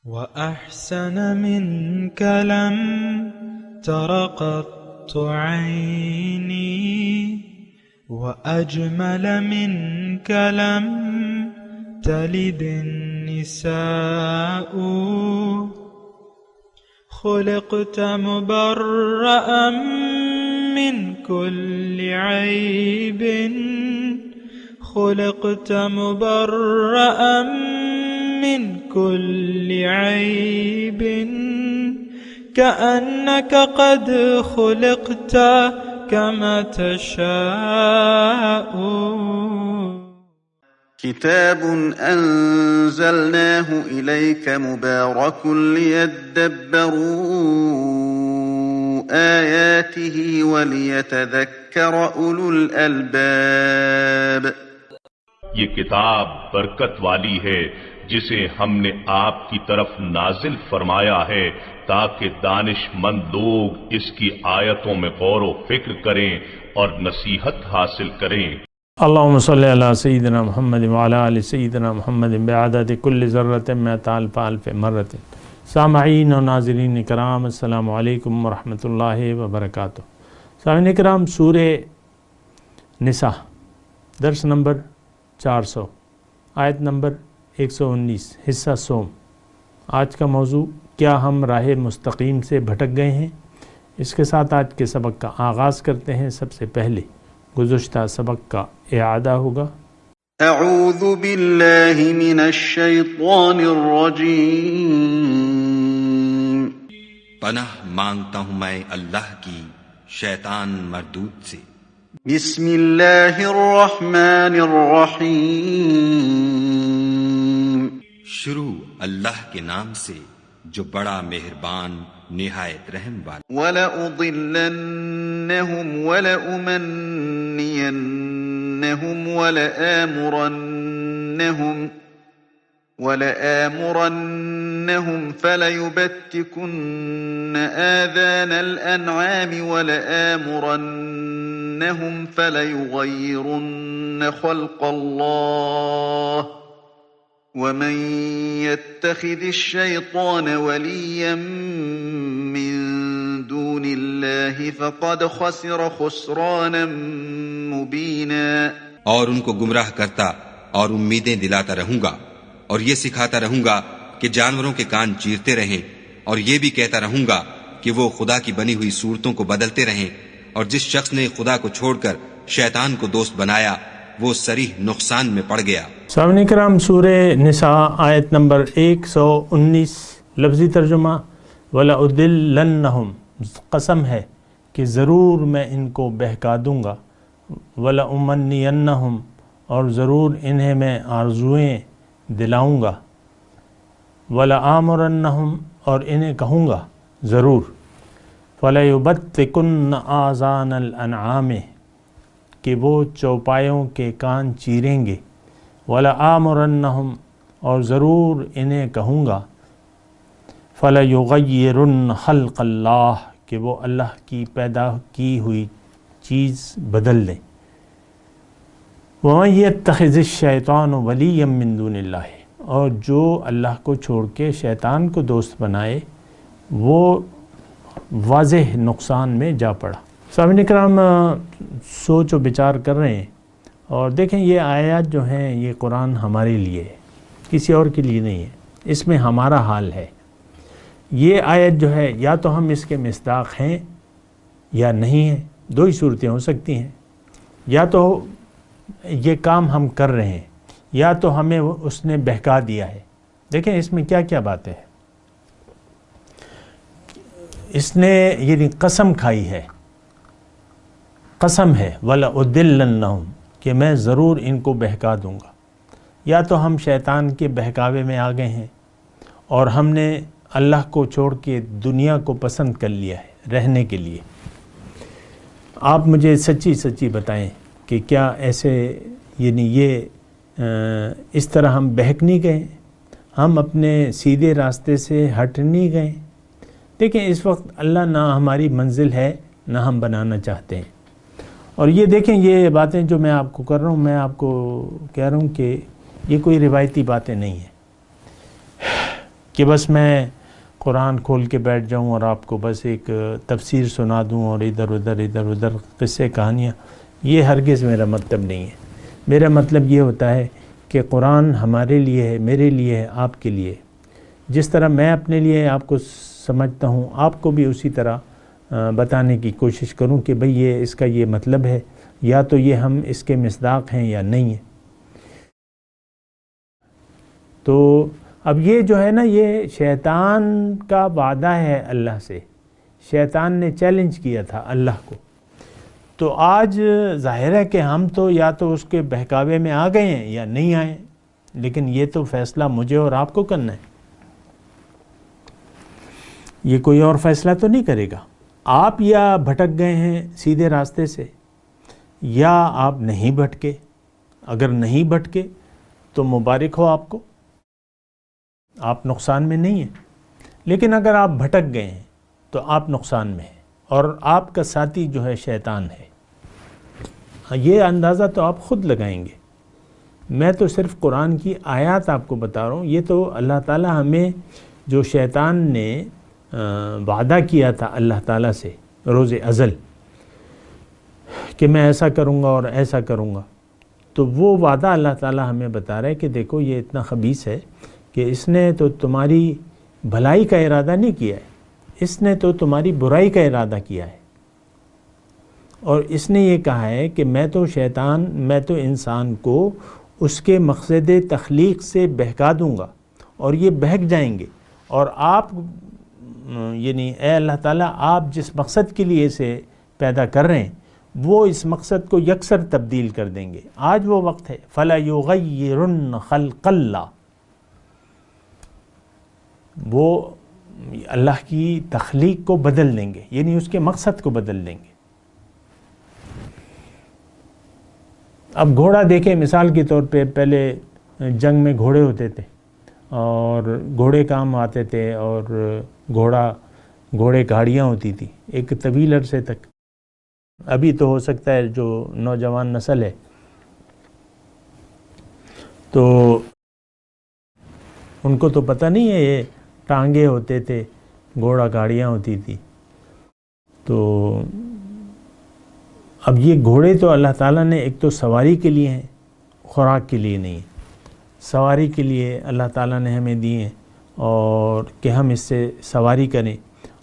وأحسن منك لم تر قط عيني وأجمل منك لم تلد النساء خلقت مبرأ من كل عيب خلقت مبرأ من كل عيب كأنك قد خلقت كما تشاء كتاب أنزلناه إليك مبارك ليدبروا آياته وليتذكر أولو الألباب یہ کتاب برکت والی ہے جسے ہم نے آپ کی طرف نازل فرمایا ہے تاکہ دانش مند لوگ اس کی آیتوں میں غور و فکر کریں اور نصیحت حاصل کریں۔ اللہم صلی علی سیدنا محمد وعلی آل سیدنا محمد بعدد کل ذرۃ مئۃ الف الف مرۃ۔ سامعین و ناظرین کرام، السلام علیکم ورحمۃ اللہ وبرکاتہ۔ سامعین کرام، سورہ نساء درس نمبر 400 آیت نمبر 119 حصہ سوم۔ آج کا موضوع کیا ہم راہ مستقیم سے بھٹک گئے ہیں؟ اس کے ساتھ آج کے سبق کا آغاز کرتے ہیں۔ سب سے پہلے گزشتہ سبق کا اعادہ ہوگا۔ اعوذ باللہ من الشیطان الرجیم، پناہ مانگتا ہوں میں اللہ کی شیطان مردود سے۔ بسم اللہ الرحمن الرحیم، شروع اللہ کے نام سے جو بڑا مہربان نہایت رحم والا۔ وَلَأُضِلَّنَّهُمْ وَلَأُمَنِّيَنَّهُمْ وَلَآمُرَنَّهُمْ فَلَيُبَتِّكُنَّ آذَانَ الْأَنْعَامِ وَلَآمُرَنَّهُمْ فَلَيُغَيِّرُنَّ خَلْقَ اللَّهِ وَمَن يَتَّخِذِ الشَّيْطَانَ وَلِيًّا مِّن دُونِ اللَّهِ فَقَدْ خَسِرَ خُسْرَانًا مُّبِينًا۔ اور ان کو گمراہ کرتا اور امیدیں دلاتا رہوں گا، اور یہ سکھاتا رہوں گا کہ جانوروں کے کان چیرتے رہیں، اور یہ بھی کہتا رہوں گا کہ وہ خدا کی بنی ہوئی صورتوں کو بدلتے رہیں، اور جس شخص نے خدا کو چھوڑ کر شیطان کو دوست بنایا وہ صریح نقصان میں پڑ گیا۔ سامعین کرام، سورہ نساء آیت نمبر 119 لفظی ترجمہ وَلَأُضِلَّنَّهُمْ، قسم ہے کہ ضرور میں ان کو بہکا دوں گا، وَلَأُمَنِّيَنَّهُمْ، اور ضرور انہیں میں آرزوئیں دلاؤں گا، وَلَآمُرَنَّهُمْ، اور انہیں کہوں گا ضرور، فَلَيُبَتِّكُنَّ آذَانَ الْأَنْعَامِ، کہ وہ چوپایوں کے کان چیریں گے، وَلَآمُرَنَّهُمْ، اور ضرور انہیں کہوں گا، فَلَيُغَيِّرُنَّ خَلْقَ اللَّهِ، کہ وہ اللہ کی پیدا کی ہوئی چیز بدل دیں۔ وَمَن يَتَّخِذِ الشَّيْطَانُ وَلِيًّا مِّن دُونِ اللَّهِ، اور جو اللہ کو چھوڑ کے شیطان کو دوست بنائے وہ واضح نقصان میں جا پڑا۔ سامعین کرام، سوچ و بچار کر رہے ہیں، اور دیکھیں یہ آیات جو ہیں یہ قرآن ہمارے لیے ہے، کسی اور کے لیے نہیں ہے، اس میں ہمارا حال ہے۔ یہ آیت جو ہے یا تو ہم اس کے مصداق ہیں یا نہیں ہیں، دو ہی صورتیں ہو سکتی ہیں، یا تو یہ کام ہم کر رہے ہیں یا تو ہمیں اس نے بہکا دیا ہے۔ دیکھیں اس میں کیا کیا باتیں ہیں۔ اس نے یعنی قسم کھائی ہے، قسم ہے وَلَأُضِلَّنَّهُمْ، کہ میں ضرور ان کو بہکا دوں گا۔ یا تو ہم شیطان کے بہکاوے میں آ گئے ہیں اور ہم نے اللہ کو چھوڑ کے دنیا کو پسند کر لیا ہے رہنے کے لیے۔ آپ مجھے سچی سچی بتائیں کہ کیا ایسے یعنی یہ اس طرح ہم بہک نہیں گئے، ہم اپنے سیدھے راستے سے ہٹ نہیں گئے؟ دیکھیں اس وقت اللہ نہ ہماری منزل ہے نہ ہم بنانا چاہتے ہیں۔ اور یہ دیکھیں یہ باتیں جو میں آپ کو کر رہا ہوں، میں آپ کو کہہ رہا ہوں کہ یہ کوئی روایتی باتیں نہیں ہیں۔ کہ بس میں قرآن کھول کے بیٹھ جاؤں اور آپ کو بس ایک تفسیر سنا دوں اور ادھر ادھر قصے کہانیاں، یہ ہرگز میرا مطلب نہیں ہے۔ میرا مطلب یہ ہوتا ہے کہ قرآن ہمارے لیے ہے، میرے لیے ہے، آپ کے لیے۔ جس طرح میں اپنے لیے آپ کو سمجھتا ہوں، آپ کو بھی اسی طرح بتانے کی کوشش کروں کہ بھئی یہ اس کا یہ مطلب ہے، یا تو یہ ہم اس کے مصداق ہیں یا نہیں ہیں۔ تو اب یہ جو ہے نا، یہ شیطان کا وعدہ ہے اللہ سے، شیطان نے چیلنج کیا تھا اللہ کو۔ تو آج ظاہر ہے کہ ہم تو یا تو اس کے بہکاوے میں آ گئے ہیں یا نہیں آئے، لیکن یہ تو فیصلہ مجھے اور آپ کو کرنا ہے، یہ کوئی اور فیصلہ تو نہیں کرے گا۔ آپ یا بھٹک گئے ہیں سیدھے راستے سے، یا آپ نہیں بھٹکے۔ اگر نہیں بھٹکے تو مبارک ہو آپ کو، آپ نقصان میں نہیں ہیں۔ لیکن اگر آپ بھٹک گئے ہیں تو آپ نقصان میں ہیں، اور آپ کا ساتھی جو ہے شیطان ہے۔ یہ اندازہ تو آپ خود لگائیں گے، میں تو صرف قرآن کی آیات آپ کو بتا رہا ہوں۔ یہ تو اللہ تعالی ہمیں جو شیطان نے وعدہ کیا تھا اللہ تعالیٰ سے روز ازل کہ میں ایسا کروں گا اور ایسا کروں گا، تو وہ وعدہ اللہ تعالیٰ ہمیں بتا رہا ہے کہ دیکھو یہ اتنا خبیث ہے کہ اس نے تو تمہاری بھلائی کا ارادہ نہیں کیا ہے، اس نے تو تمہاری برائی کا ارادہ کیا ہے۔ اور اس نے یہ کہا ہے کہ میں تو انسان کو اس کے مقصد تخلیق سے بہکا دوں گا، اور یہ بہک جائیں گے، اور آپ یعنی اے اللہ تعالیٰ آپ جس مقصد کے لیے اسے پیدا کر رہے ہیں وہ اس مقصد کو یکسر تبدیل کر دیں گے۔ آج وہ وقت ہے، فَلَا يُغَيِّرُنَّ خَلْقَ اللَّهِ، وہ اللہ کی تخلیق کو بدل دیں گے، یعنی اس کے مقصد کو بدل دیں گے۔ اب گھوڑا دیکھیں مثال کے طور پہ، پہلے جنگ میں گھوڑے ہوتے تھے اور گھوڑے کام آتے تھے، اور گھوڑے گاڑیاں ہوتی تھی ایک طویل عرصے تک۔ ابھی تو ہو سکتا ہے جو نوجوان نسل ہے تو ان کو تو پتہ نہیں ہے، یہ ٹانگے ہوتے تھے، گھوڑا گاڑیاں ہوتی تھی۔ تو اب یہ گھوڑے تو اللہ تعالیٰ نے ایک تو سواری کے لیے ہیں، خوراک کے لیے نہیں، سواری کے لیے اللہ تعالیٰ نے ہمیں دی ہیں، اور کہ ہم اس سے سواری کریں،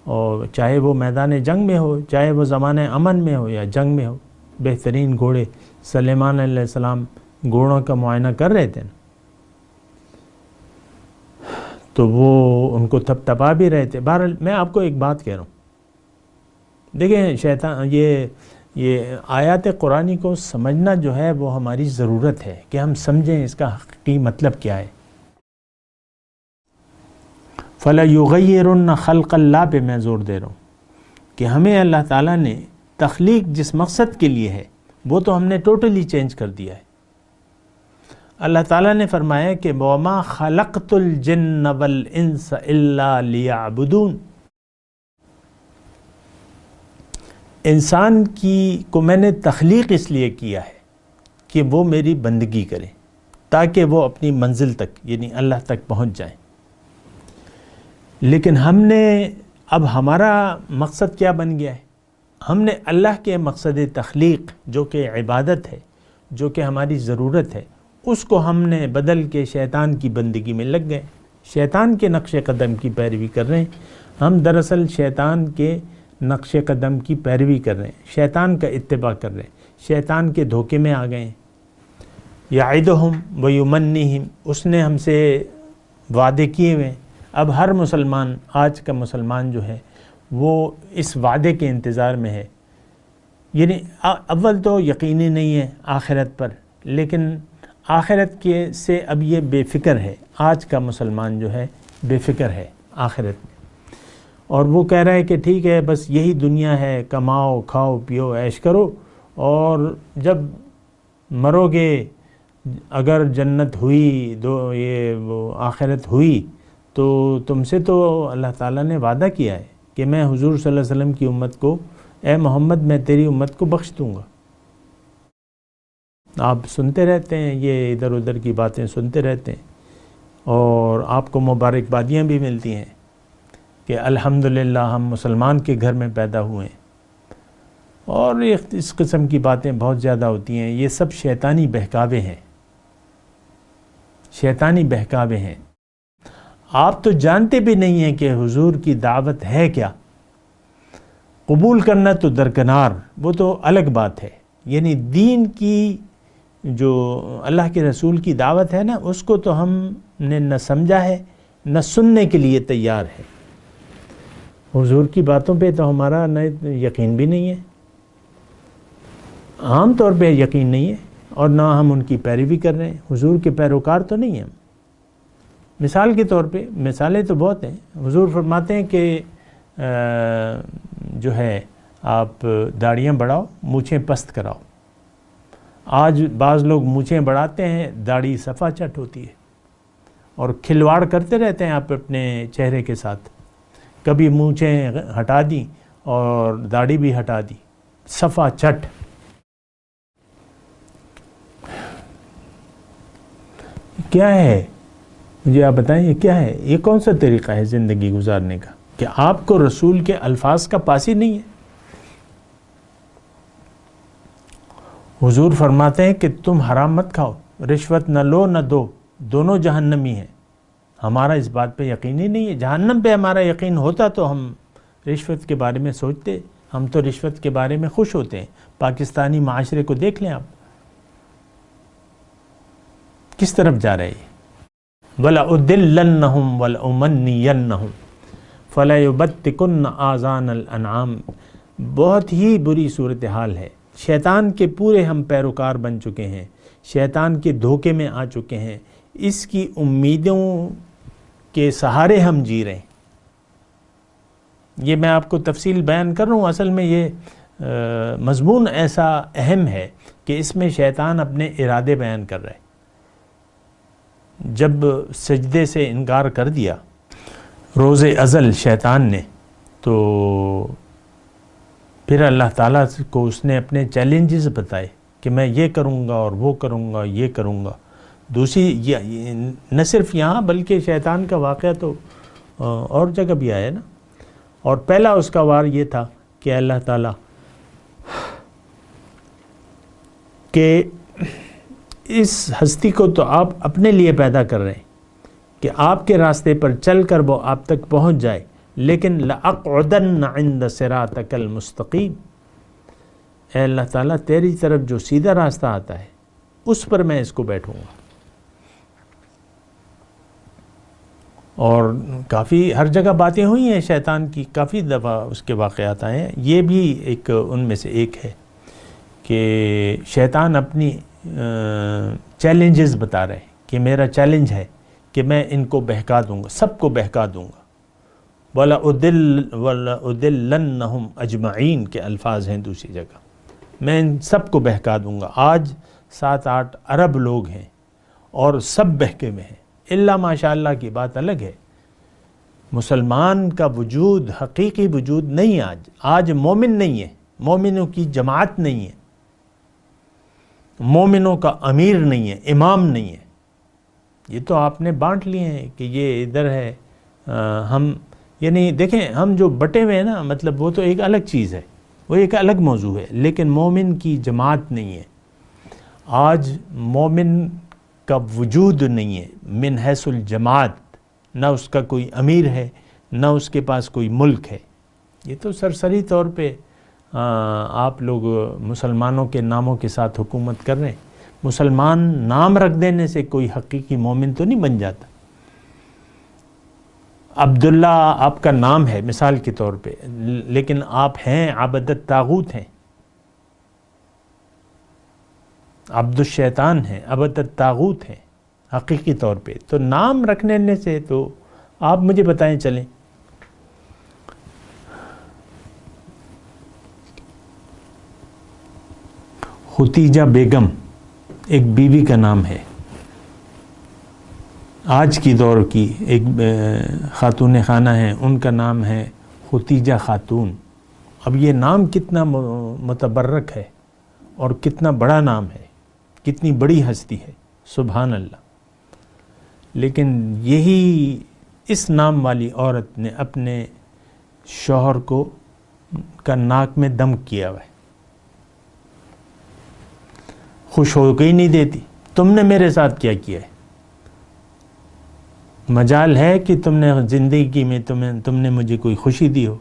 اور چاہے وہ میدان جنگ میں ہو، چاہے وہ زمانہ امن میں ہو یا جنگ میں ہو۔ بہترین گھوڑے سلیمان علیہ السلام گھوڑوں کا معائنہ کر رہے تھے نا، تو وہ ان کو تھپتھپا بھی رہے تھے۔ بہرحال میں آپ کو ایک بات کہہ رہا ہوں، دیکھیں شیطان یہ آیات قرآنی کو سمجھنا جو ہے وہ ہماری ضرورت ہے کہ ہم سمجھیں اس کا حقیقی مطلب کیا ہے۔ فَلَا يُغَيِّرُنَّ خَلْقَ اللَّهِ پہ میں زور دے رہا ہوں کہ ہمیں اللہ تعالیٰ نے تخلیق جس مقصد کے لیے ہے وہ تو ہم نے ٹوٹلی چینج کر دیا ہے۔ اللہ تعالیٰ نے فرمایا کہ وَمَا خَلَقْتُ الْجِنَّ وَالْإِنسَ إِلَّا لِيَعْبُدُونَ، انسان کو میں نے تخلیق اس لیے کیا ہے کہ وہ میری بندگی کریں، تاکہ وہ اپنی منزل تک یعنی اللہ تک پہنچ جائیں۔ لیکن ہم نے اب ہمارا مقصد کیا بن گیا ہے؟ ہم نے اللہ کے مقصد تخلیق جو کہ عبادت ہے، جو کہ ہماری ضرورت ہے، اس کو ہم نے بدل کے شیطان کی بندگی میں لگ گئے، شیطان کے نقش قدم کی پیروی کر رہے ہیں۔ ہم دراصل شیطان کے نقش قدم کی پیروی کر رہے ہیں، شیطان کا اتباع کر رہے ہیں، شیطان کے دھوکے میں آ گئے ہیں۔ یعدہم ویمنیہم، اس نے ہم سے وعدے کیے ہوئے ہیں۔ اب ہر مسلمان، آج کا مسلمان جو ہے وہ اس وعدے کے انتظار میں ہے، یعنی اول تو یقینی نہیں ہے آخرت پر، لیکن آخرت کے سے اب یہ بے فکر ہے۔ آج کا مسلمان جو ہے بے فکر ہے آخرت میں، اور وہ کہہ رہا ہے کہ ٹھیک ہے بس یہی دنیا ہے، کماؤ کھاؤ پیو عیش کرو، اور جب مرو گے اگر جنت ہوئی وہ آخرت ہوئی تو تم سے تو اللہ تعالیٰ نے وعدہ کیا ہے کہ میں حضور صلی اللہ علیہ وسلم کی امت کو، اے محمد میں تیری امت کو بخش دوں گا۔ آپ سنتے رہتے ہیں، یہ ادھر ادھر کی باتیں سنتے رہتے ہیں اور آپ کو مبارکبادیاں بھی ملتی ہیں کہ الحمدللہ ہم مسلمان کے گھر میں پیدا ہوئے ہیں، اور اس قسم کی باتیں بہت زیادہ ہوتی ہیں۔ یہ سب شیطانی بہکاوے ہیں، شیطانی بہکاوے ہیں۔ آپ تو جانتے بھی نہیں ہیں کہ حضور کی دعوت ہے کیا۔ قبول کرنا تو درکنار، وہ تو الگ بات ہے، یعنی دین کی جو اللہ کے رسول کی دعوت ہے نا، اس کو تو ہم نے نہ سمجھا ہے نہ سننے کے لیے تیار ہے۔ حضور کی باتوں پہ تو ہمارا نہ یقین بھی نہیں ہے، عام طور پہ یقین نہیں ہے، اور نہ ہم ان کی پیروی کر رہے ہیں۔ حضور کے پیروکار تو نہیں ہیں۔ مثال کے طور پہ، مثالیں تو بہت ہیں۔ حضور فرماتے ہیں کہ جو ہے آپ داڑیاں بڑھاؤ، مونچھیں پست کراؤ۔ آج بعض لوگ مونچھیں بڑھاتے ہیں، داڑھی صفا چٹ ہوتی ہے، اور کھلواڑ کرتے رہتے ہیں آپ اپنے چہرے کے ساتھ، کبھی مونچھیں ہٹا دی اور داڑھی بھی ہٹا دی، صفا چٹ۔ کیا ہے؟ مجھے آپ بتائیں یہ کیا ہے؟ یہ کون سا طریقہ ہے زندگی گزارنے کا کہ آپ کو رسول کے الفاظ کا پاس ہی نہیں ہے؟ حضور فرماتے ہیں کہ تم حرام مت کھاؤ، رشوت نہ لو نہ دو، دونوں جہنمی ہیں۔ ہمارا اس بات پہ یقین ہی نہیں ہے۔ جہنم پہ ہمارا یقین ہوتا تو ہم رشوت کے بارے میں سوچتے۔ ہم تو رشوت کے بارے میں خوش ہوتے ہیں۔ پاکستانی معاشرے کو دیکھ لیں آپ، کس طرف جا رہے ہیں۔ وَلَأُضِلَّنَّهُمْ وَلَأُمَنِّيَنَّهُمْ فَلَيُبَتِّكُنَّ آذَانَ الْأَنْعَامِ۔ بہت ہی بری صورتحال ہے۔ شیطان کے پورے ہم پیروکار بن چکے ہیں، شیطان کے دھوکے میں آ چکے ہیں، اس کی امیدوں کے سہارے ہم جی رہے ہیں۔ یہ میں آپ کو تفصیل بیان کر رہا ہوں، اصل میں یہ مضمون ایسا اہم ہے کہ اس میں شیطان اپنے ارادے بیان کر رہا ہے۔ جب سجدے سے انکار کر دیا روز ازل شیطان نے، تو پھر اللہ تعالیٰ کو اس نے اپنے چیلنجز بتائے کہ میں یہ کروں گا اور وہ کروں گا، یہ کروں گا۔ دوسری نہ صرف یہاں بلکہ شیطان کا واقعہ تو اور جگہ بھی آیا نا۔ اور پہلا اس کا وار یہ تھا کہ اللہ تعالیٰ کہ اس ہستی کو تو آپ اپنے لیے پیدا کر رہے ہیں کہ آپ کے راستے پر چل کر وہ آپ تک پہنچ جائے، لیکن لَأَقْعُدَنَّ عِنْدَ صِرَاطَكَ الْمُسْتَقِيمِ، اے اللہ تعالیٰ تیری طرف جو سیدھا راستہ آتا ہے اس پر میں اس کو بیٹھوں گا۔ اور کافی ہر جگہ باتیں ہوئی ہیں شیطان کی، کافی دفعہ اس کے واقعات آئے ہیں۔ یہ بھی ایک ان میں سے ایک ہے کہ شیطان اپنی چیلنجز بتا رہے ہیں کہ میرا چیلنج ہے کہ میں ان کو بہکا دوں گا، سب کو بہکا دوں گا۔ وَلَأُضِلَّنَّهُمْ أَجْمَعِينَ کے الفاظ ہیں دوسری جگہ، میں ان سب کو بہکا دوں گا۔ آج 7-8 ارب لوگ ہیں اور سب بہکے ہوئے ہیں، الا ماشاءاللہ کی بات الگ ہے۔ مسلمان کا وجود، حقیقی وجود نہیں آج مومن نہیں ہے، مومنوں کی جماعت نہیں ہے، مومنوں کا امیر نہیں ہے، امام نہیں ہے۔ یہ تو آپ نے بانٹ لیے ہیں کہ یہ ادھر ہے، ہم یعنی دیکھیں ہم جو بٹے ہوئے ہیں نا، مطلب وہ تو ایک الگ چیز ہے، وہ ایک الگ موضوع ہے، لیکن مومن کی جماعت نہیں ہے۔ آج مومن کا وجود نہیں ہے من حیث الجماعت، نہ اس کا کوئی امیر ہے، نہ اس کے پاس کوئی ملک ہے۔ یہ تو سرسری طور پہ آپ لوگ مسلمانوں کے ناموں کے ساتھ حکومت کر رہے ہیں۔ مسلمان نام رکھ دینے سے کوئی حقیقی مومن تو نہیں بن جاتا۔ عبداللہ آپ کا نام ہے مثال کے طور پہ، لیکن آپ ہیں عبد الطاغوت ہیں، عبد الشیطان ہیں، عبد الطاغوت ہیں حقیقی طور پہ۔ تو نام رکھنے سے تو آپ مجھے بتائیں چلیں۔ ختیجہ بیگم ایک بیوی کا نام ہے، آج کی دور کی ایک خاتون خانہ ہیں، ان کا نام ہے ختیجہ خاتون۔ اب یہ نام کتنا متبرک ہے اور کتنا بڑا نام ہے، کتنی بڑی ہستی ہے، سبحان اللہ۔ لیکن یہی اس نام والی عورت نے اپنے شوہر کا ناک میں دم کیا ہوا ہے، خوش ہو کے ہی نہیں دیتی، تم نے میرے ساتھ کیا کیا ہے؟ مجال ہے کہ تم نے زندگی میں تم نے مجھے کوئی خوشی دی ہو،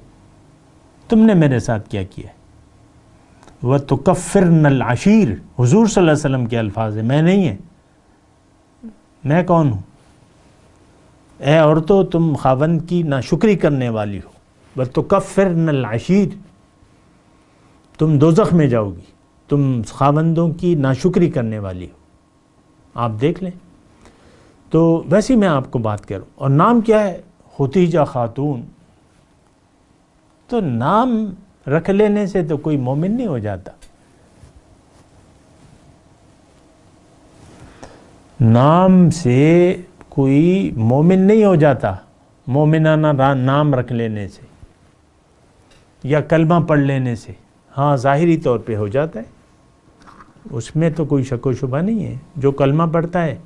تم نے میرے ساتھ کیا کیا ہے؟ وَتُكَفِّرْنَ الْعَشِيرَ، حضور صلی اللہ علیہ وسلم کے الفاظ ہیں، میں نہیں ہے، میں کون ہوں؟ اے عورتوں، تم خاوند کی ناشکری کرنے والی ہو، وَتُكَفِّرْنَ الْعَشِيرَ، تم دوزخ میں جاؤ گی، تم خاوندوں کی ناشکری کرنے والی ہو۔ آپ دیکھ لیں۔ تو ویسے میں آپ کو بات کروں، اور نام کیا ہے؟ ختیجہ خاتون۔ تو نام رکھ لینے سے تو کوئی مومن نہیں ہو جاتا، نام سے کوئی مومن نہیں ہو جاتا، مومنانہ نام رکھ لینے سے یا کلمہ پڑھ لینے سے۔ ہاں ظاہری طور پہ ہو جاتا ہے، اس میں تو کوئی شک و شبہ نہیں ہے۔ جو کلمہ پڑھتا ہے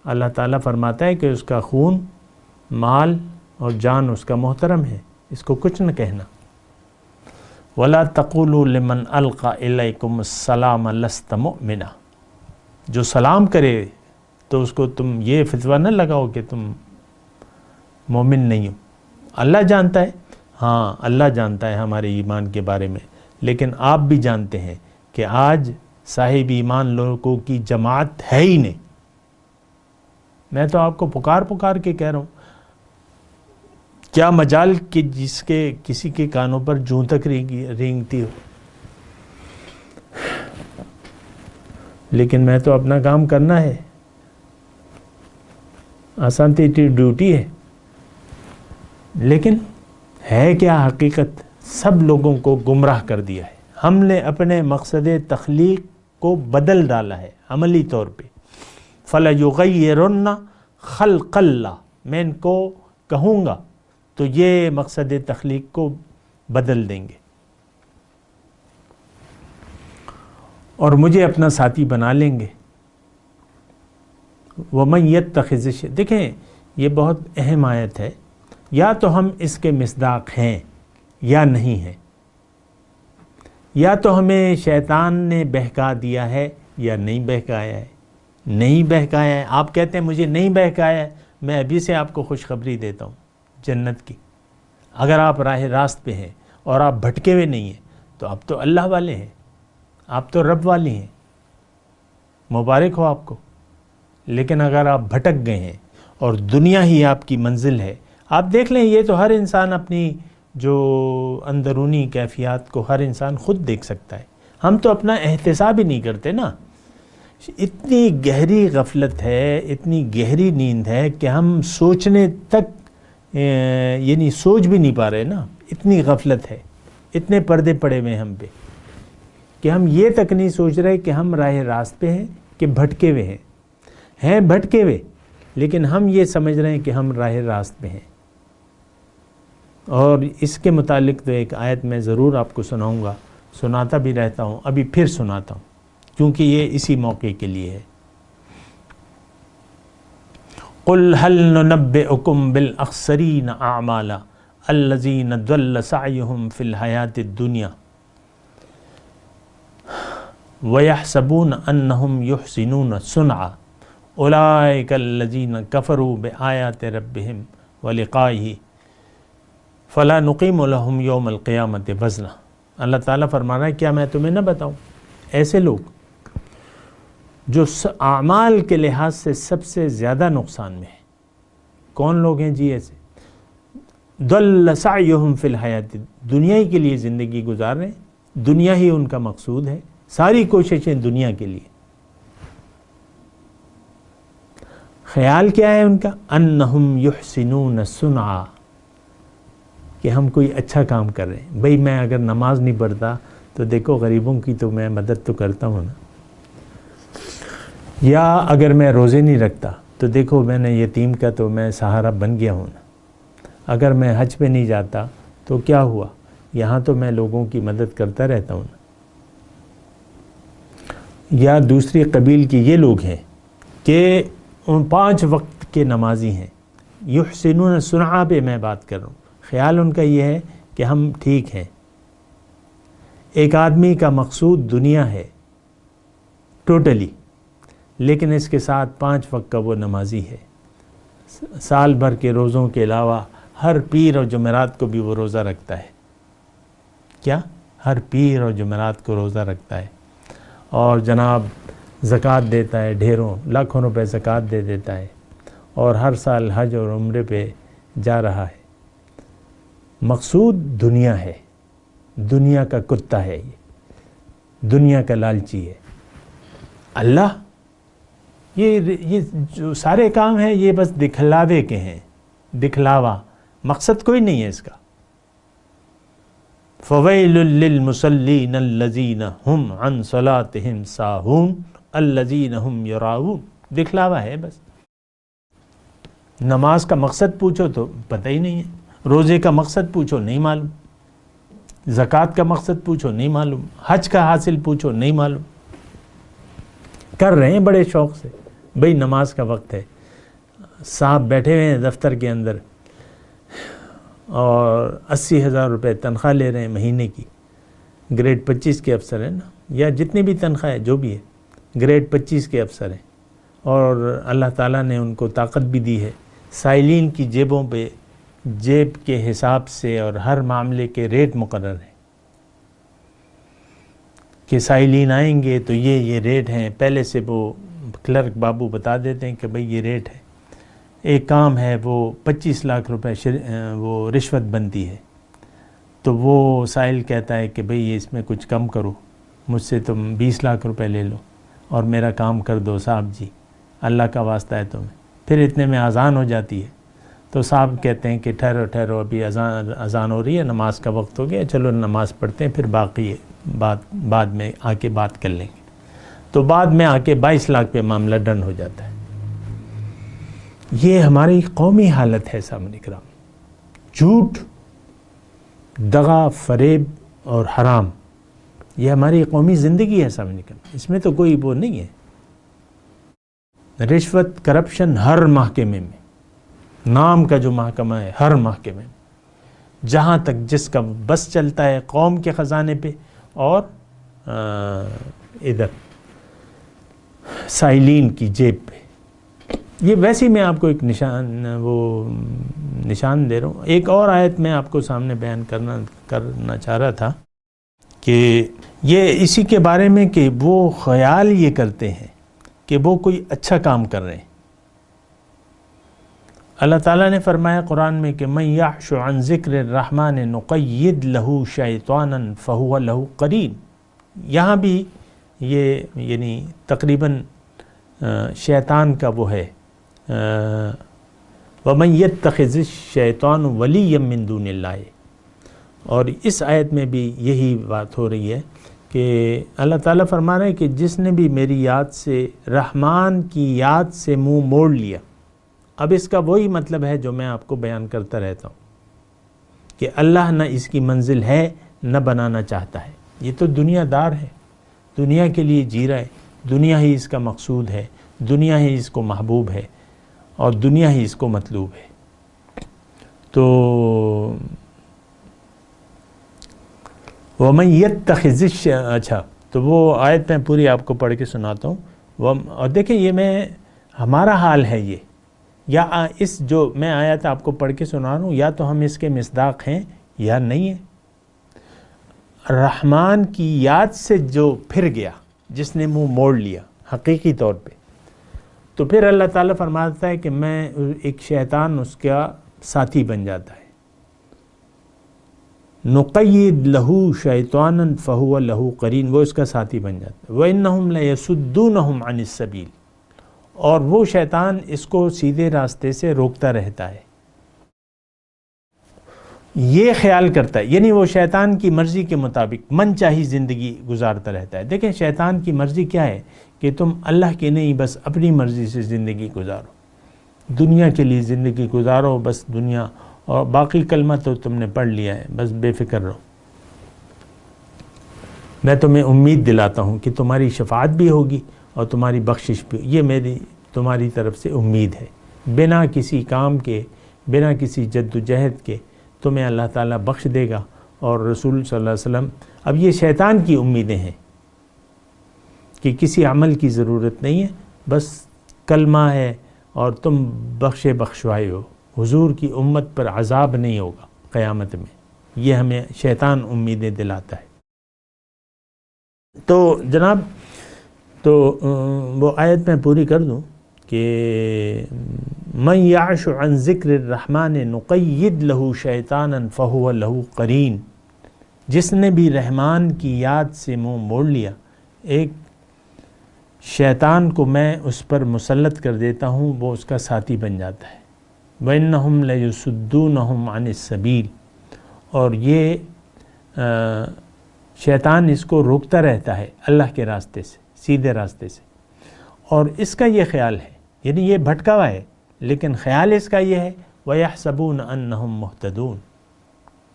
اللہ تعالیٰ فرماتا ہے کہ اس کا خون، مال اور جان اس کا محترم ہے، اس کو کچھ نہ کہنا۔ وَلَا تَقُولُوا لِمَنْ أَلْقَى إِلَيْكُمُ السَّلَامَ لَسْتَ مُؤْمِنًا، جو سلام کرے تو اس کو تم یہ فتویٰ نہ لگاؤ کہ تم مومن نہیں ہو۔ اللہ جانتا ہے، ہاں اللہ جانتا ہے ہمارے ایمان کے بارے میں، لیکن آپ بھی جانتے ہیں کہ آج صاحب ایمان لوگوں کی جماعت ہے ہی نہیں۔ میں تو آپ کو پکار کے کہہ رہا ہوں، کیا مجال کہ جس کے کسی کے کانوں پر جوں تک رینگتی ہو، لیکن میں تو اپنا کام کرنا ہے، آسان ڈیوٹی ہے۔ لیکن ہے کیا حقیقت؟ سب لوگوں کو گمراہ کر دیا ہے۔ ہم نے اپنے مقصد تخلیق کو بدل ڈالا ہے عملی طور پہ۔ فَلَيُغَيِّرُنَّ خَلْقَ اللَّهِ، میں ان کو کہوں گا تو یہ مقصد تخلیق کو بدل دیں گے اور مجھے اپنا ساتھی بنا لیں گے۔ وَمَنْ يَتَّخِذِ الشَّيْطَانَ، دیکھیں یہ بہت اہم آیت ہے، یا تو ہم اس کے مصداق ہیں یا نہیں ہیں، یا تو ہمیں شیطان نے بہکا دیا ہے یا نہیں بہکایا ہے۔ نہیں بہکایا ہے، آپ کہتے ہیں مجھے نہیں بہکایا ہے، میں ابھی سے آپ کو خوشخبری دیتا ہوں جنت کی۔ اگر آپ راہ راست پہ ہیں اور آپ بھٹکے ہوئے نہیں ہیں تو آپ تو اللہ والے ہیں، آپ تو رب والے ہیں، مبارک ہو آپ کو۔ لیکن اگر آپ بھٹک گئے ہیں اور دنیا ہی آپ کی منزل ہے، آپ دیکھ لیں، یہ تو ہر انسان اپنی جو اندرونی کیفیات کو ہر انسان خود دیکھ سکتا ہے۔ ہم تو اپنا احتساب ہی نہیں کرتے نا، اتنی گہری غفلت ہے، اتنی گہری نیند ہے کہ ہم سوچنے تک یعنی سوچ بھی نہیں پا رہے نا، اتنی غفلت ہے، اتنے پردے پڑے ہوئے ہم پہ کہ ہم یہ تک نہیں سوچ رہے کہ ہم راہ راست پہ ہیں کہ بھٹکے ہوئے ہیں بھٹکے ہوئے، لیکن ہم یہ سمجھ رہے ہیں کہ ہم راہ راست پہ ہیں۔ اور اس کے متعلق تو ایک آیت میں ضرور آپ کو سناؤں گا، سناتا بھی رہتا ہوں، ابھی پھر سناتا ہوں کیونکہ یہ اسی موقع کے لیے ہے۔ قُلْ هَلْ نُنَبِّئُكُمْ بِالْأَخْسَرِينَ أَعْمَالًا الَّذِينَ ضَلَّ سَعْيُهُمْ فِي الْحَيَاةِ الدُّنْيَا وَيَحْسَبُونَ أَنَّهُمْ يُحْسِنُونَ صُنْعًا أُولَئِكَ الَّذِينَ كَفَرُوا بِآيَاتِ رَبِّهِمْ وَلِقَائِهِ فَلَا نُقِيمُ لَهُمْ يَوْمَ الْقِيَامَةِ وَزْنًا۔ اللہ تعالیٰ فرما رہا ہے کیا میں تمہیں نہ بتاؤں ایسے لوگ جو اعمال کے لحاظ سے سب سے زیادہ نقصان میں ہیں؟ کون لوگ ہیں جی ایسے؟ ضل سعیہم فی الحیات، دنیا ہی کے لیے زندگی گزار رہے ہیں، دنیا ہی ان کا مقصود ہے، ساری کوششیں دنیا کے لیے۔ خیال کیا ہے ان کا؟ انہم یحسنون صنعا، کہ ہم کوئی اچھا کام کر رہے ہیں۔ بھئی میں اگر نماز نہیں پڑھتا تو دیکھو غریبوں کی تو میں مدد تو کرتا ہوں نا، یا اگر میں روزے نہیں رکھتا تو دیکھو میں نے یتیم کا تو میں سہارا بن گیا ہوں نا، اگر میں حج پہ نہیں جاتا تو کیا ہوا، یہاں تو میں لوگوں کی مدد کرتا رہتا ہوں نا۔ یا دوسری قبیل کے یہ لوگ ہیں کہ 5 وقت کے نمازی ہیں. یحسنون صنعا پہ میں بات کر رہا ہوں. خیال ان کا یہ ہے کہ ہم ٹھیک ہیں. ایک آدمی کا مقصود دنیا ہے ٹوٹلی، لیکن اس کے ساتھ 5 وقت کا وہ نمازی ہے. سال بھر کے روزوں کے علاوہ ہر پیر اور جمعرات کو بھی وہ روزہ رکھتا ہے. کیا؟ ہر پیر اور جمعرات کو روزہ رکھتا ہے. اور جناب زکوٰۃ دیتا ہے، ڈھیروں لاکھوں روپے زکوٰۃ دے دیتا ہے، اور ہر سال حج اور عمرے پہ جا رہا ہے. مقصود دنیا ہے، دنیا کا کتا ہے، یہ دنیا کا لالچی ہے. اللہ یہ جو سارے کام ہیں یہ بس دکھلاوے کے ہیں، دکھلاوا، مقصد کوئی نہیں ہے اس کا. فَوَيْلٌ لِّلْمُصَلِّينَ الَّذِينَ هُمْ عَنْ صَلَاتِهِمْ سَاهُونَ الَّذِينَ هُمْ يُرَاءُونَ. دکھلاوا ہے بس. نماز کا مقصد پوچھو تو پتہ ہی نہیں ہے، روزے کا مقصد پوچھو نہیں معلوم، زکوٰۃ کا مقصد پوچھو نہیں معلوم، حج کا حاصل پوچھو نہیں معلوم. کر رہے ہیں بڑے شوق سے، بھئی نماز کا وقت ہے. صاحب بیٹھے ہوئے ہیں دفتر کے اندر اور 80,000 روپے تنخواہ لے رہے ہیں مہینے کی. گریڈ 25 کے افسر ہیں نا، یا جتنی بھی تنخواہ ہے جو بھی ہے، گریڈ 25 کے افسر ہیں. اور اللہ تعالیٰ نے ان کو طاقت بھی دی ہے. سائلین کی جیبوں پہ جیب کے حساب سے اور ہر معاملے کے ریٹ مقرر ہیں کہ سائلین آئیں گے تو یہ ریٹ ہیں. پہلے سے وہ کلرک بابو بتا دیتے ہیں کہ بھئی یہ ریٹ ہے. ایک کام ہے وہ 25 لاکھ روپے وہ رشوت بنتی ہے، تو وہ سائل کہتا ہے کہ بھئی اس میں کچھ کم کرو، مجھ سے تم 20 لاکھ روپے لے لو اور میرا کام کر دو صاحب جی، اللہ کا واسطہ ہے تمہیں. پھر اتنے میں اذان ہو جاتی ہے تو صاحب کہتے ہیں کہ ٹھہرو ابھی اذان ہو رہی ہے، نماز کا وقت ہو گیا، چلو نماز پڑھتے ہیں، پھر باقی بعد میں آ کے بات کر لیں گے. تو بعد میں آ کے 22 لاکھ پہ معاملہ ڈن ہو جاتا ہے. یہ ہماری قومی حالت ہے سامنے کرام. جھوٹ، دغا، فریب اور حرام، یہ ہماری قومی زندگی ہے سامنے کرام. اس میں تو کوئی وہ نہیں ہے. رشوت، کرپشن ہر محکمے میں، نام کا جو محکمہ ہے ہر محکمے میں، جہاں تک جس کا بس چلتا ہے قوم کے خزانے پہ اور ادھر سائلین کی جیب پہ. یہ ویسے ہی میں آپ کو ایک نشان دے رہا ہوں. ایک اور آیت میں آپ کو سامنے بیان کرنا چاہ رہا تھا کہ یہ اسی کے بارے میں کہ وہ خیال یہ کرتے ہیں کہ وہ کوئی اچھا کام کر رہے ہیں. اللہ تعالیٰ نے فرمایا قرآن میں کہ مَن یعش عن ذکر الرحمن نقید لہ شیطانا فہو لہ قرین. یہاں بھی یہ یعنی تقریباً شیطان کا وہ ہے وَمَن يَتَّخِذِ الشَّيْطَانُ وَلِيًّا مِّن دُونِ اللَّهِ. اور اس آیت میں بھی یہی بات ہو رہی ہے کہ اللہ تعالیٰ فرما رہے ہیں کہ جس نے بھی میری یاد سے، رحمان کی یاد سے منہ موڑ لیا. اب اس کا وہی مطلب ہے جو میں آپ کو بیان کرتا رہتا ہوں کہ اللہ نہ اس کی منزل ہے نہ بنانا چاہتا ہے. یہ تو دنیا دار ہے، دنیا کے لیے جی رہا ہے، دنیا ہی اس کا مقصود ہے، دنیا ہی اس کو محبوب ہے اور دنیا ہی اس کو مطلوب ہے. تو وَمَن يَتَّخِذِ اچھا تو وہ آیت میں پوری آپ کو پڑھ کے سناتا ہوں. اور دیکھیں یہ میں ہمارا حال ہے یہ، یا اس جو میں آیت آپ کو پڑھ کے سنا رہا ہوں یا تو ہم اس کے مصداق ہیں یا نہیں ہیں. رحمان کی یاد سے جو پھر گیا، جس نے منہ موڑ لیا حقیقی طور پہ، تو پھر اللہ تعالیٰ فرماتا ہے کہ میں ایک شیطان اس کا ساتھی بن جاتا ہے. نقید لہو شیطانا فہو لہو قرین، وہ اس کا ساتھی بن جاتا ہے. وَإِنَّهُمْ لَيَسُدُّونَهُمْ عَنِ السَّبِيلِ، اور وہ شیطان اس کو سیدھے راستے سے روکتا رہتا ہے. یہ خیال کرتا ہے، یعنی وہ شیطان کی مرضی کے مطابق من چاہی زندگی گزارتا رہتا ہے. دیکھیں شیطان کی مرضی کیا ہے کہ تم اللہ کی نہیں بس اپنی مرضی سے زندگی گزارو، دنیا کے لیے زندگی گزارو، بس دنیا، اور باقی کلمہ تو تم نے پڑھ لیا ہے، بس بے فکر رہو. میں تمہیں امید دلاتا ہوں کہ تمہاری شفاعت بھی ہوگی اور تمہاری بخشش بھی. یہ میری تمہاری طرف سے امید ہے. بنا کسی کام کے، بنا کسی جد و جہد کے تمہیں اللہ تعالیٰ بخش دے گا۔ اور رسول صلی اللہ علیہ وسلم، اب یہ شیطان کی امیدیں ہیں کہ کسی عمل کی ضرورت نہیں ہے، بس کلمہ ہے اور تم بخشوائے ہو، حضور کی امت پر عذاب نہیں ہوگا قیامت میں، یہ ہمیں شیطان امیدیں دلاتا ہے۔ تو جناب، تو وہ آیت میں پوری کر دوں کہ من یعش عن ذکر الرحمن نقید لہ شیطانا فہو لہ قرین، جس نے بھی رحمان کی یاد سے منہ موڑ لیا، ایک شیطان کو میں اس پر مسلط کر دیتا ہوں، وہ اس کا ساتھی بن جاتا ہے۔ وَإِنَّهُمْ لَيُصُدُّونَهُمْ عَنِ السَّبِيلِ، اور یہ شیطان اس کو روکتا رہتا ہے اللہ کے راستے سے، سیدھے راستے سے۔ اور اس کا یہ خیال ہے، یعنی یہ بھٹکا ہوا ہے، لیکن خیال اس کا یہ ہے وَيَحْسَبُونَ أَنَّهُمْ مُهْتَدُونَ،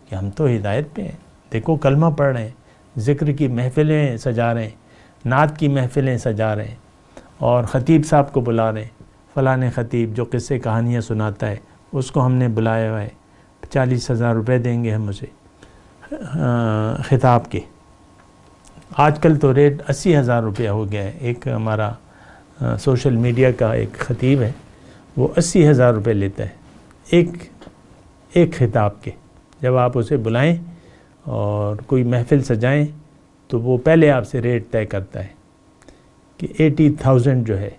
کہ ہم تو ہدایت پہ ہیں، دیکھو کلمہ پڑھ رہے ہیں، ذکر کی محفلیں سجا رہے ہیں، نعت کی محفلیں سجا رہے ہیں، اور خطیب صاحب کو بلا رہے ہیں، فلاں خطیب جو قصے کہانیاں سناتا ہے اس کو ہم نے بلایا ہوا ہے، 40,000 روپے دیں گے ہم اسے خطاب کے۔ آج کل تو ریٹ 80,000 روپیہ ہو گیا ہے۔ ایک ہمارا سوشل میڈیا کا ایک خطیب ہے، وہ 80,000 روپے لیتا ہے ایک خطاب کے۔ جب آپ اسے بلائیں اور کوئی محفل سجائیں تو وہ پہلے آپ سے ریٹ طے کرتا ہے کہ 80,000 جو ہے۔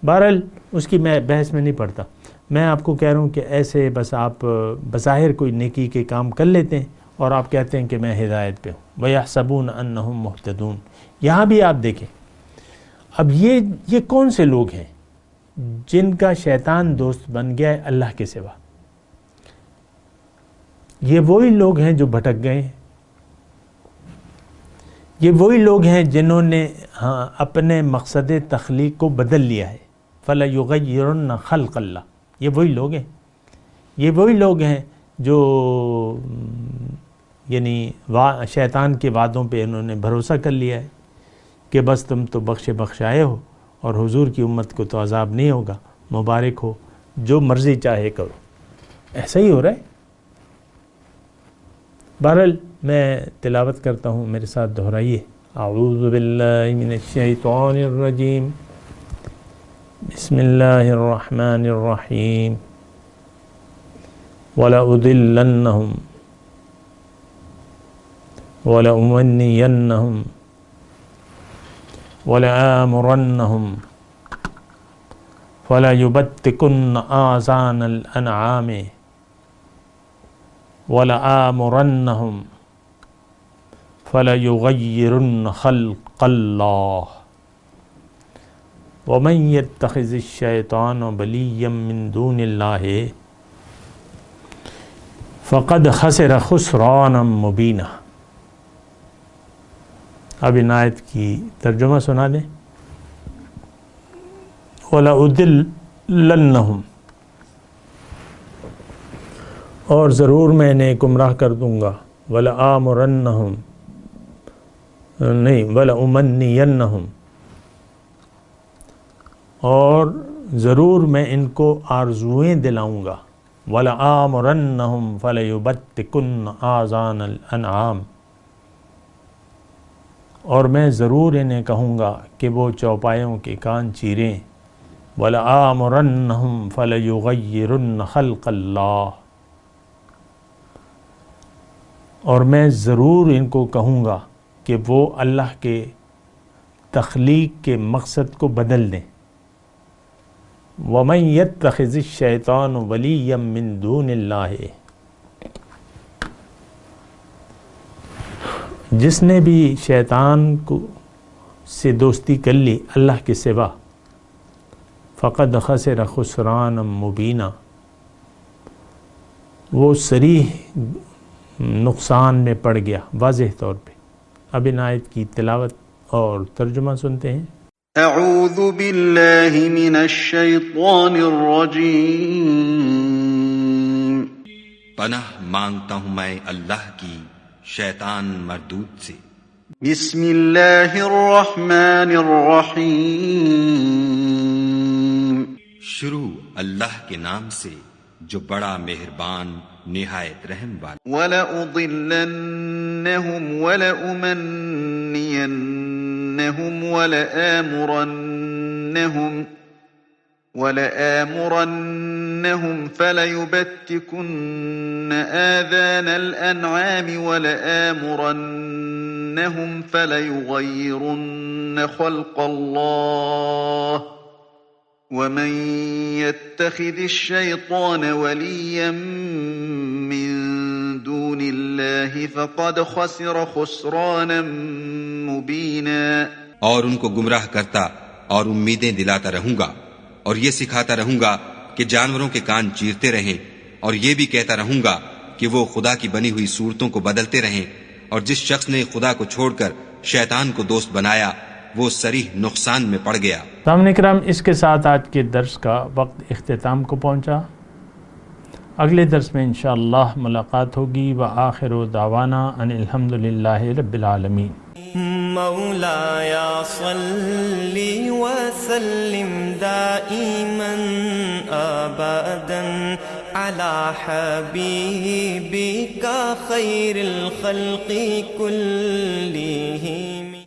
بہرحال اس کی میں بحث میں نہیں پڑتا، میں آپ کو کہہ رہا ہوں کہ ایسے بس آپ بظاہر کوئی نیکی کے کام کر لیتے ہیں اور آپ کہتے ہیں کہ میں ہدایت پہ ہوں۔ وَيَحْسَبُونَ أَنَّهُمْ مُهْتَدُونَ، یہاں بھی آپ دیکھیں، اب یہ کون سے لوگ ہیں جن کا شیطان دوست بن گیا ہے اللہ کے سوا؟ یہ وہی لوگ ہیں جو بھٹک گئے ہیں، یہ وہی لوگ ہیں جنہوں نے اپنے مقصد تخلیق کو بدل لیا ہے۔ فَلَيُغَيِّرُنَّ خَلْقَ اللَّهِ، یہ وہی لوگ ہیں، یہ وہی لوگ ہیں جو یعنی شیطان کے وعدوں پہ انہوں نے بھروسہ کر لیا ہے کہ بس تم تو بخشائے ہو اور حضور کی امت کو تو عذاب نہیں ہوگا، مبارک ہو، جو مرضی چاہے کرو۔ ایسا ہی ہو رہا ہے۔ بہرحال میں تلاوت کرتا ہوں، میرے ساتھ دہرائیے۔ اعوذ باللہ من الشیطان الرجیم، بسم اللہ الرحمن الرحیم۔ وَلَأُضِلَّنَّهُمْ وَلَأُمَنِّيَنَّهُمْ وَلَآمُرَنَّهُمْ فَلَيُبَتِّكُنَّ آذَانَ الْأَنْعَامِ وَلَآمُرَنَّهُمْ فَلَيُغَيِّرُنَّ خَلْقَ اللَّهِ وَمَنْ يَتَّخِذِ الشَّيْطَانَ وَلِيًّا مِّن دُونِ اللَّهِ فَقَدْ خَسِرَ خُسْرَانًا مُبِينًا۔ اب ان آیت کی ترجمہ سنا دیں۔ وَلَأُضِلَّنَّهُمْ، اور ضرور میں انہیں گمراہ کر دوں گا۔ وَلَآمُرَنَّهُمْ، نہیں، وَلَأُمَنِّيَنَّهُمْ، اور ضرور میں ان کو آرزوئیں دلاؤں گا۔ وَلَآمُرَنَّهُمْ فَلَيُبَتِّكُنَّ آذَانَ الْأَنْعَامِ، اور میں ضرور انہیں کہوں گا کہ وہ چوپایوں کے کان چیریں۔ وَلَآمُرَنَّهُمْ فَلَيُغَيِّرُنَّ خَلْقَ اللَّهِ، اور میں ضرور ان کو کہوں گا کہ وہ اللہ کے تخلیق کے مقصد کو بدل دیں۔ وَمَنْ يَتَّخِذِ الشَّيْطَانُ وَلِيًّا مِّن دُونِ اللَّهِ، جس نے بھی شیطان سے دوستی کر لی اللہ کے سوا، فقد خسر خسرانا مبینہ، وہ صریح نقصان میں پڑ گیا واضح طور پہ۔ اب ان آیت کی تلاوت اور ترجمہ سنتے ہیں۔ اعوذ باللہ من الشیطان الرجیم، پناہ مانگتا ہوں میں اللہ کی شیطان مردود سے۔ بسم اللہ الرحمن الرحیم، شروع اللہ کے نام سے جو بڑا مہربان نہایت رحم والا۔ وَلَأُضِلَّنَّهُمْ وَلَأُمَنِّيَنَّهُمْ وَلَآمُرَنَّهُمْ فَلَيُبَتِّكُنَّ آذَانَ الْأَنْعَامِ وَلَآمُرَنَّهُمْ فَلَيُغَيِّرُنَّ خَلْقَ اللَّهِ وَمَن يَتَّخِذِ الشَّيْطَانَ وَلِيًّا مِّن دُونِ اللَّهِ فَقَدْ خَسِرَ خُسْرَانًا مُّبِينًا۔ اور ان کو گمراہ کرتا اور امیدیں دلاتا رہوں گا، اور یہ سکھاتا رہوں گا کہ جانوروں کے کان چیرتے رہیں، اور یہ بھی کہتا رہوں گا کہ وہ خدا کی بنی ہوئی صورتوں کو بدلتے رہیں، اور جس شخص نے خدا کو چھوڑ کر شیطان کو دوست بنایا وہ صریح نقصان میں پڑ گیا۔ سامعین کرام، اس کے ساتھ آج کے درس کا وقت اختتام کو پہنچا۔ اگلے درس میں انشاءاللہ ملاقات ہوگی۔ وآخر دعوانا ان الحمدللہ رب العالمین۔ مولاي صل وسلم دائما ابدا على حبيبك خير الخلق كلهم۔